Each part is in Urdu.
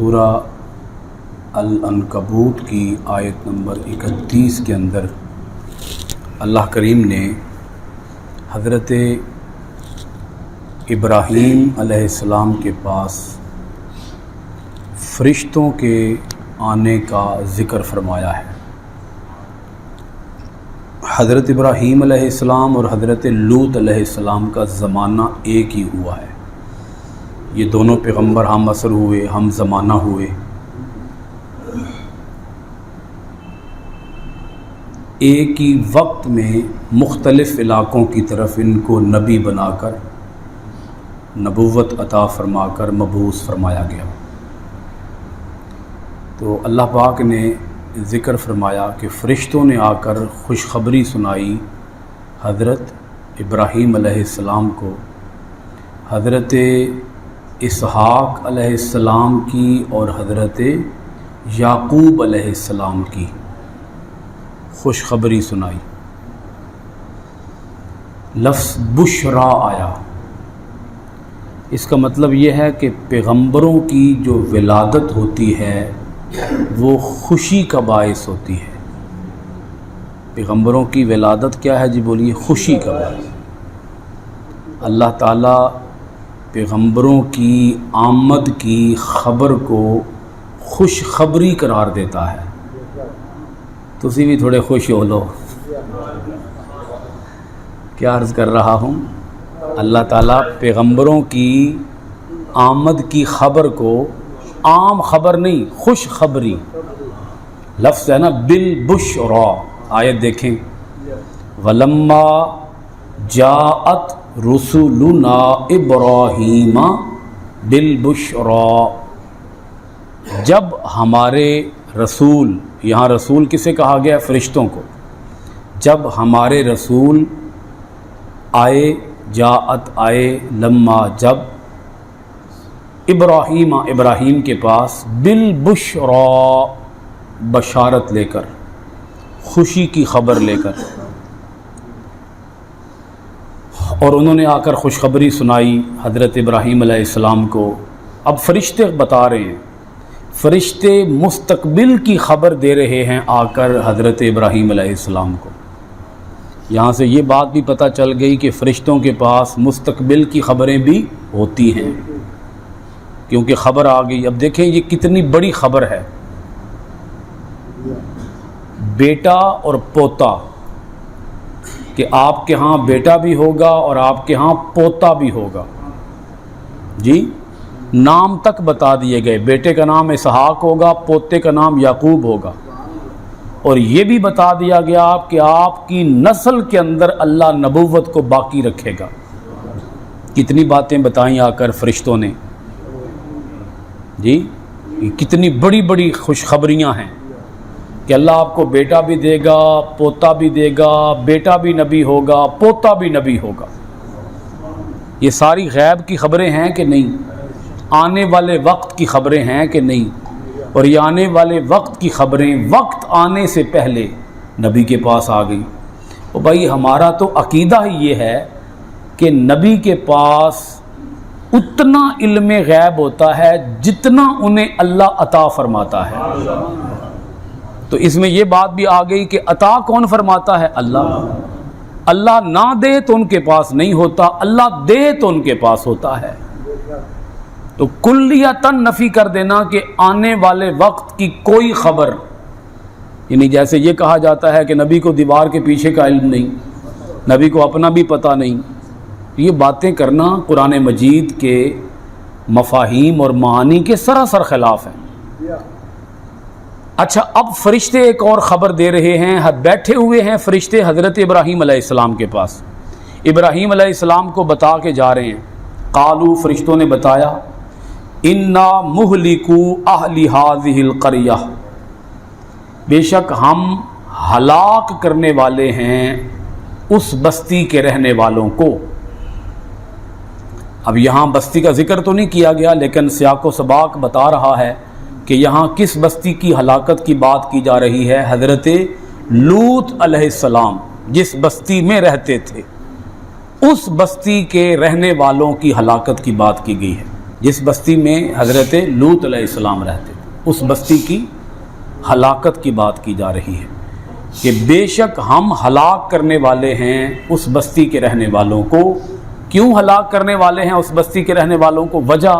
سورہ العنکبوت کی آیت نمبر 31 کے اندر اللہ کریم نے حضرت ابراہیم علیہ السلام کے پاس فرشتوں کے آنے کا ذکر فرمایا ہے۔ حضرت ابراہیم علیہ السلام اور حضرت لوط علیہ السلام کا زمانہ ایک ہی ہوا ہے۔ یہ دونوں پیغمبر ہم عصر ہوئے، ہم زمانہ ہوئے۔ ایک ہی وقت میں مختلف علاقوں کی طرف ان کو نبی بنا کر نبوت عطا فرما کر مبعوث فرمایا گیا۔ تو اللہ پاک نے ذکر فرمایا کہ فرشتوں نے آ کر خوشخبری سنائی حضرت ابراہیم علیہ السلام کو، حضرت اسحاق علیہ السلام کی اور حضرت یعقوب علیہ السلام کی خوشخبری سنائی۔ لفظ بشرا آیا، اس کا مطلب یہ ہے کہ پیغمبروں کی جو ولادت ہوتی ہے وہ خوشی کا باعث ہوتی ہے۔ پیغمبروں کی ولادت کیا ہے جی؟ بولیے، خوشی کا باعث۔ اللہ تعالیٰ پیغمبروں کی آمد کی خبر کو خوشخبری قرار دیتا ہے۔ تسی بھی تھوڑے خوش ہو لو۔ کیا عرض کر رہا ہوں؟ اللہ تعالیٰ پیغمبروں کی آمد کی خبر کو عام خبر نہیں، خوشخبری لفظ ہے نا، بالبشرا۔ آیت دیکھیں، وَلَمَّا جَاءَتْ رُسُلُنَا إِبْرَاهِيمَ بِالْبُشْرَا، جب ہمارے رسول، یہاں رسول کسے کہا گیا؟ فرشتوں کو۔ جب ہمارے رسول آئے، جاءت آئے، لما جب، ابراہیم ابراہیم کے پاس، بالبشرا بشارت لے کر، خوشی کی خبر لے کر، اور انہوں نے آ کر خوشخبری سنائی حضرت ابراہیم علیہ السلام کو۔ اب فرشتے بتا رہے ہیں، فرشتے مستقبل کی خبر دے رہے ہیں آ کر حضرت ابراہیم علیہ السلام کو۔ یہاں سے یہ بات بھی پتہ چل گئی کہ فرشتوں کے پاس مستقبل کی خبریں بھی ہوتی ہیں، کیونکہ خبر آ گئی۔ اب دیکھیں یہ کتنی بڑی خبر ہے، بیٹا اور پوتا، کہ آپ کے ہاں بیٹا بھی ہوگا اور آپ کے ہاں پوتا بھی ہوگا۔ جی، نام تک بتا دیے گئے، بیٹے کا نام اسحاق ہوگا، پوتے کا نام یعقوب ہوگا، اور یہ بھی بتا دیا گیا کہ آپ کی نسل کے اندر اللہ نبوت کو باقی رکھے گا۔ کتنی باتیں بتائیں آ کر فرشتوں نے، جی کتنی بڑی بڑی خوشخبریاں ہیں کہ اللہ آپ کو بیٹا بھی دے گا، پوتا بھی دے گا، بیٹا بھی نبی ہوگا، پوتا بھی نبی ہوگا۔ یہ ساری غیب کی خبریں ہیں کہ نہیں؟ آنے والے وقت کی خبریں ہیں کہ نہیں؟ اور یہ آنے والے وقت کی خبریں وقت آنے سے پہلے نبی کے پاس آ گئی۔ اور بھائی ہمارا تو عقیدہ ہی یہ ہے کہ نبی کے پاس اتنا علم غیب ہوتا ہے جتنا انہیں اللہ عطا فرماتا ہے۔ تو اس میں یہ بات بھی آ گئی کہ عطا کون فرماتا ہے؟ اللہ۔ اللہ نہ دے تو ان کے پاس نہیں ہوتا، اللہ دے تو ان کے پاس ہوتا ہے۔ تو کلیتاً نفی کر دینا کہ آنے والے وقت کی کوئی خبر، یعنی جیسے یہ کہا جاتا ہے کہ نبی کو دیوار کے پیچھے کا علم نہیں، نبی کو اپنا بھی پتہ نہیں، یہ باتیں کرنا قرآن مجید کے مفاہیم اور معانی کے سراسر خلاف ہیں۔ اچھا، اب فرشتے ایک اور خبر دے رہے ہیں، بیٹھے ہوئے ہیں فرشتے حضرت ابراہیم علیہ السلام کے پاس، ابراہیم علیہ السلام کو بتا کے جا رہے ہیں۔ قالو، فرشتوں نے بتایا، انا مہلکو اہل ہذہ القریہ، بے شک ہم ہلاک کرنے والے ہیں اس بستی کے رہنے والوں کو۔ اب یہاں بستی کا ذکر تو نہیں کیا گیا، لیکن سیاق و سباق بتا رہا ہے کہ یہاں کس بستی کی ہلاکت کی بات کی جا رہی ہے؟ حضرت لوط علیہ السلام جس بستی میں رہتے تھے، اس بستی کے رہنے والوں کی ہلاکت کی بات کی گئی ہے۔ جس بستی میں حضرت لوط علیہ السلام رہتے تھے، اس بستی کی ہلاکت کی بات کی جا رہی ہے کہ بے شک ہم ہلاک کرنے والے ہیں اس بستی کے رہنے والوں کو۔ کیوں ہلاک کرنے والے ہیں اس بستی کے رہنے والوں کو؟ وجہ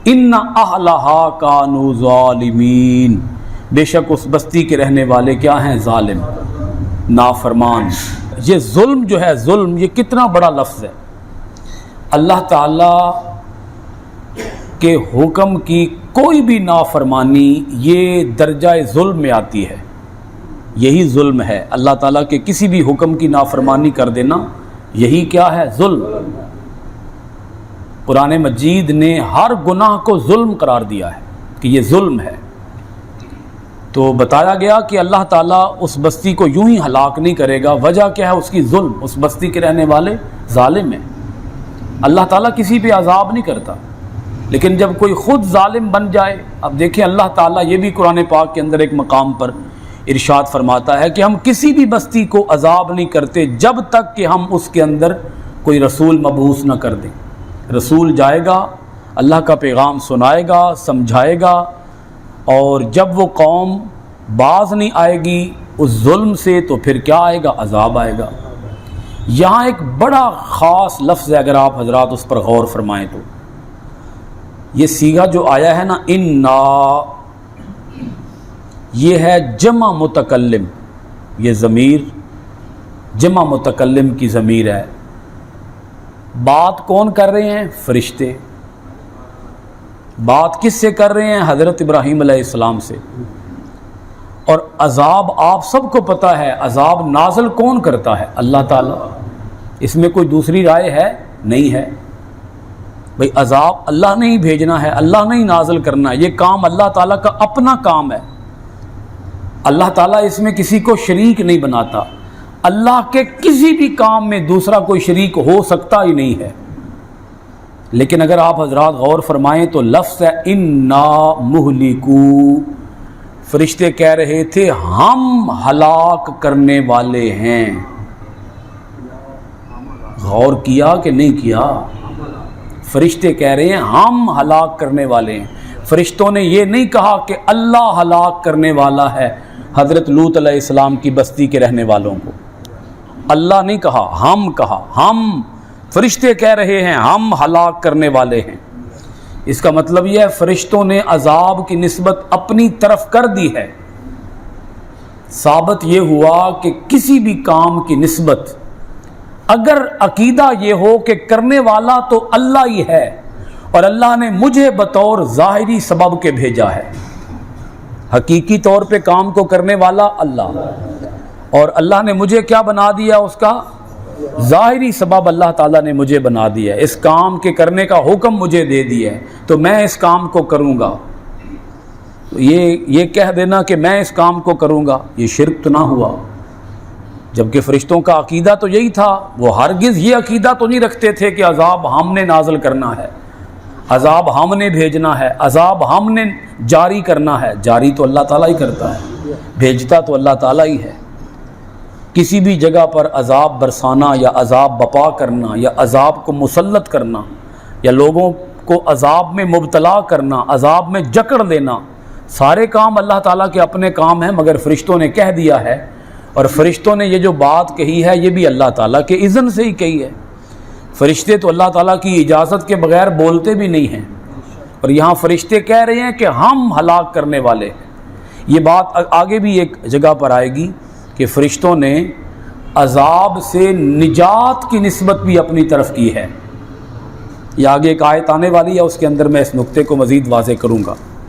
ان اہلھا کانوا ظالمین، بے شک اس بستی کے رہنے والے کیا ہیں؟ ظالم، نافرمان۔ یہ ظلم جو ہے، ظلم یہ کتنا بڑا لفظ ہے۔ اللہ تعالیٰ کے حکم کی کوئی بھی نافرمانی یہ درجہ ظلم میں آتی ہے، یہی ظلم ہے۔ اللہ تعالیٰ کے کسی بھی حکم کی نافرمانی کر دینا یہی کیا ہے؟ ظلم۔ قرآن مجید نے ہر گناہ کو ظلم قرار دیا ہے کہ یہ ظلم ہے۔ تو بتایا گیا کہ اللہ تعالیٰ اس بستی کو یوں ہی ہلاک نہیں کرے گا، وجہ کیا ہے؟ اس کی ظلم، اس بستی کے رہنے والے ظالم ہیں۔ اللہ تعالیٰ کسی پہ عذاب نہیں کرتا، لیکن جب کوئی خود ظالم بن جائے، اب دیکھیں اللہ تعالیٰ یہ بھی قرآن پاک کے اندر ایک مقام پر ارشاد فرماتا ہے کہ ہم کسی بھی بستی کو عذاب نہیں کرتے جب تک کہ ہم اس کے اندر کوئی رسول مبعوث نہ کر دیں۔ رسول جائے گا، اللہ کا پیغام سنائے گا، سمجھائے گا، اور جب وہ قوم باز نہیں آئے گی اس ظلم سے تو پھر کیا آئے گا؟ عذاب آئے گا۔ یہاں ایک بڑا خاص لفظ ہے، اگر آپ حضرات اس پر غور فرمائیں تو یہ صیغہ جو آیا ہے نا انا، یہ ہے جمع متکلم، یہ ضمیر جمع متکلم کی ضمیر ہے۔ بات کون کر رہے ہیں؟ فرشتے۔ بات کس سے کر رہے ہیں؟ حضرت ابراہیم علیہ السلام سے۔ اور عذاب آپ سب کو پتہ ہے، عذاب نازل کون کرتا ہے؟ اللہ تعالیٰ۔ اس میں کوئی دوسری رائے ہے؟ نہیں ہے بھئی، عذاب اللہ نے ہی بھیجنا ہے، اللہ نے ہی نازل کرنا ہے، یہ کام اللہ تعالیٰ کا اپنا کام ہے۔ اللہ تعالیٰ اس میں کسی کو شریک نہیں بناتا، اللہ کے کسی بھی کام میں دوسرا کوئی شریک ہو سکتا ہی نہیں ہے۔ لیکن اگر آپ حضرات غور فرمائیں تو لفظ ہے انا مہلکو، فرشتے کہہ رہے تھے ہم ہلاک کرنے والے ہیں۔ غور کیا کہ نہیں کیا؟ فرشتے کہہ رہے ہیں ہم ہلاک کرنے والے ہیں۔ فرشتوں نے یہ نہیں کہا کہ اللہ ہلاک کرنے والا ہے حضرت لوط علیہ السلام کی بستی کے رہنے والوں کو، اللہ نہیں کہا، ہم کہا۔ ہم فرشتے کہہ رہے ہیں ہم ہلاک کرنے والے ہیں۔ اس کا مطلب یہ ہے فرشتوں نے عذاب کی نسبت اپنی طرف کر دی ہے۔ ثابت یہ ہوا کہ کسی بھی کام کی نسبت اگر عقیدہ یہ ہو کہ کرنے والا تو اللہ ہی ہے اور اللہ نے مجھے بطور ظاہری سبب کے بھیجا ہے، حقیقی طور پہ کام کو کرنے والا اللہ، اور اللہ نے مجھے کیا بنا دیا؟ اس کا ظاہری سبب اللہ تعالیٰ نے مجھے بنا دیا ہے، اس کام کے کرنے کا حکم مجھے دے دیا ہے تو میں اس کام کو کروں گا۔ یہ کہہ دینا کہ میں اس کام کو کروں گا، یہ شرک تو نہ ہوا؟ جبکہ فرشتوں کا عقیدہ تو یہی تھا، وہ ہرگز یہ عقیدہ تو نہیں رکھتے تھے کہ عذاب ہم نے نازل کرنا ہے، عذاب ہم نے بھیجنا ہے، عذاب ہم نے جاری کرنا ہے۔ جاری تو اللہ تعالیٰ ہی کرتا ہے، بھیجتا تو اللہ تعالیٰ ہی ہے۔ کسی بھی جگہ پر عذاب برسانا یا عذاب بپا کرنا یا عذاب کو مسلط کرنا یا لوگوں کو عذاب میں مبتلا کرنا، عذاب میں جکڑ دینا، سارے کام اللہ تعالیٰ کے اپنے کام ہیں، مگر فرشتوں نے کہہ دیا ہے، اور فرشتوں نے یہ جو بات کہی ہے یہ بھی اللہ تعالیٰ کے اذن سے ہی کہی ہے۔ فرشتے تو اللہ تعالیٰ کی اجازت کے بغیر بولتے بھی نہیں ہیں، اور یہاں فرشتے کہہ رہے ہیں کہ ہم ہلاک کرنے والے ہیں۔ یہ بات آگے بھی ایک جگہ پر آئے گی کہ فرشتوں نے عذاب سے نجات کی نسبت بھی اپنی طرف کی ہے۔ یہ آگے ایک آیت آنے والی ہے، اس کے اندر میں اس نقطے کو مزید واضح کروں گا۔